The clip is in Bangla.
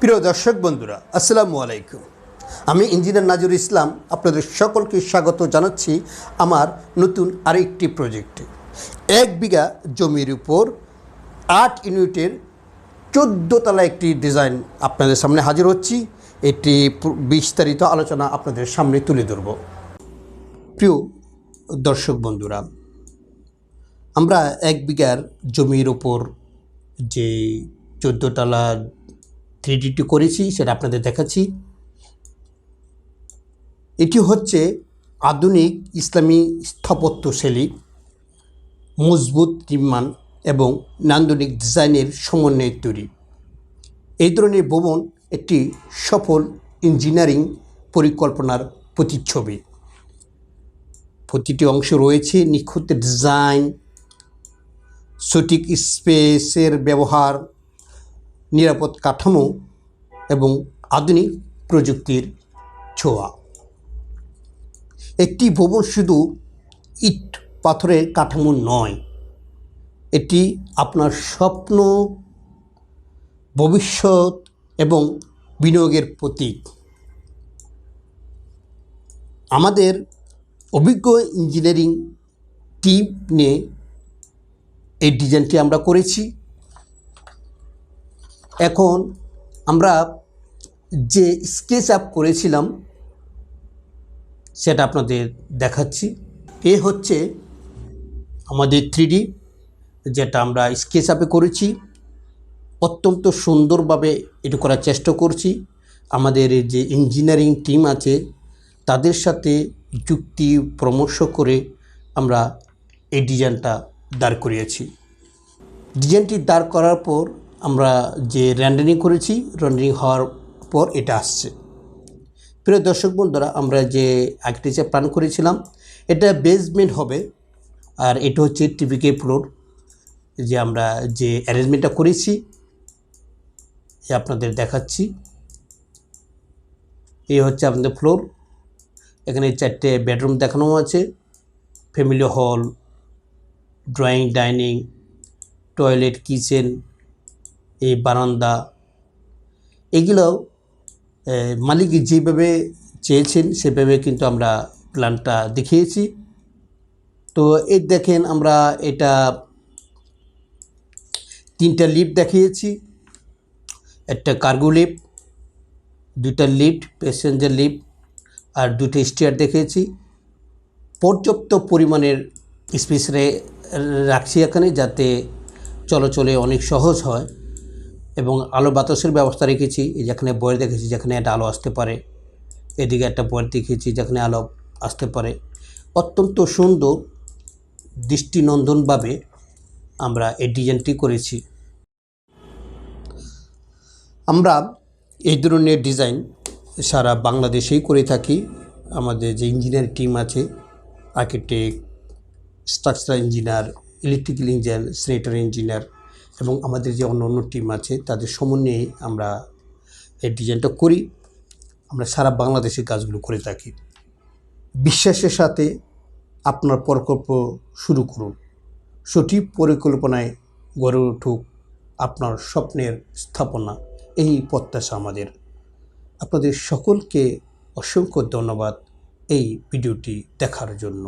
প্রিয় দর্শক বন্ধুরা, আসসালামু আলাইকুম। আমি ইঞ্জিনিয়ার নাজুর ইসলাম আপনাদের সকলকে স্বাগত জানাচ্ছি আমার নতুন আরেকটি প্রজেক্টে। 1 বিঘা জমির উপর 8 ইউনিটের 14 তলা একটি ডিজাইন আপনাদের সামনে হাজির হচ্ছি। এটি বিস্তারিত আলোচনা আপনাদের সামনে তুলে ধরব। প্রিয় দর্শক বন্ধুরা, আমরা 1 বিঘার জমির উপর যে 14 তলা 3D করেছি সেটা আপনাদের দেখাচ্ছি। এটি হচ্ছে আধুনিক ইসলামী স্থাপত্যশৈলী, মজবুত নির্মাণ এবং নান্দনিক ডিজাইনের সমন্বয়ে তৈরি। এই ধরনের ভবন একটি সফল ইঞ্জিনিয়ারিং পরিকল্পনার প্রতিচ্ছবি। প্রতিটি অংশে রয়েছে নিখুঁত ডিজাইন, সঠিক স্পেসের ব্যবহার, নিরাপদ কাঠামো এবং আধুনিক প্রযুক্তির ছোঁয়া। একটি ভবন শুধু ইট পাথরের কাঠামো নয়, এটি আপনার স্বপ্ন, ভবিষ্যৎ এবং বিনিয়োগের প্রতীক। আমাদের অভিজ্ঞ ইঞ্জিনিয়ারিং টিম নিয়ে এই ডিজাইনটি আমরা করেছি। এখন আমরা যে স্কেচ আপ করেছিলাম সেটা আপনাদের দেখাচ্ছি। এ হচ্ছে আমাদের 3D যেটা আমরা স্কেচ আপে করেছি। অত্যন্ত সুন্দরভাবে এটি করার চেষ্টা করছি। আমাদের যে ইঞ্জিনিয়ারিং টিম আছে তাদের সাথে যুক্তি পরামর্শ করে আমরা এই ডিজাইনটা দাঁড় করিয়েছি। ডিজাইনটি দাঁড় করার পর আমরা যে রেন্ডারিং করেছি, রেন্ডারিং হওয়ার পর এটা আসছে। প্রিয় দর্শক বন্ধুরা, আমরা যে আর্কিটেকচার প্ল্যান করেছিলাম এটা বেসমেন্ট হবে, আর এটা হচ্ছে টিপিকে ফ্লোর। যে আমরা যে অ্যারেঞ্জমেন্টটা করেছি আপনাদের দেখাচ্ছি। এই হচ্ছে আপনাদের ফ্লোর। এখানে 4টে বেডরুম দেখানো আছে, ফ্যামিলি হল, ড্রয়িং, ডাইনিং, টয়লেট, কিচেন, এই বারান্দা। এগুলো মালিক যেভাবে চেয়েছেন সেভাবে কিন্তু আমরা প্ল্যানটা দেখিয়েছি। তো এই দেখেন, আমরা এটা 3টা লিফট দেখিয়েছি, একটা কার্গো লিফট, 2টা লিফট, প্যাসেঞ্জার লিফট আর 2টা স্টেয়ার দেখিয়েছি। পর্যাপ্ত পরিমাণের স্পেস রাখছি এখানে, যাতে চলাচলে অনেক সহজ হয়, এবং আলো বাতাসের ব্যবস্থা রেখেছি। যেখানে বয়ার দেখেছি যেখানে একটা আলো আসতে পারে, এদিকে একটা বয়ার দেখেছি যেখানে আলো আসতে পারে। অত্যন্ত সুন্দর দৃষ্টিনন্দনভাবে আমরা এই ডিজাইনটি করেছি। আমরা এই ধরনের ডিজাইন সারা বাংলাদেশেই করে থাকি। আমাদের যে ইঞ্জিনিয়ার টিম আছে, architect, structural engineer, electrical engineer, sanitary engineer এবং আমাদের যে অন্য টিম আছে তাদের সমন্বয়ে আমরা এই ডিজাইনটা করি। আমরা সারা বাংলাদেশে কাজগুলো করে থাকি। বিশ্বাসের সাথে আপনার প্রকল্প শুরু করুন। সঠিক পরিকল্পনায় গড়ে উঠুক আপনার স্বপ্নের স্থাপনা, এই প্রত্যাশা আমাদের। আপনাদের সকলকে অসংখ্য ধন্যবাদ এই ভিডিওটি দেখার জন্য।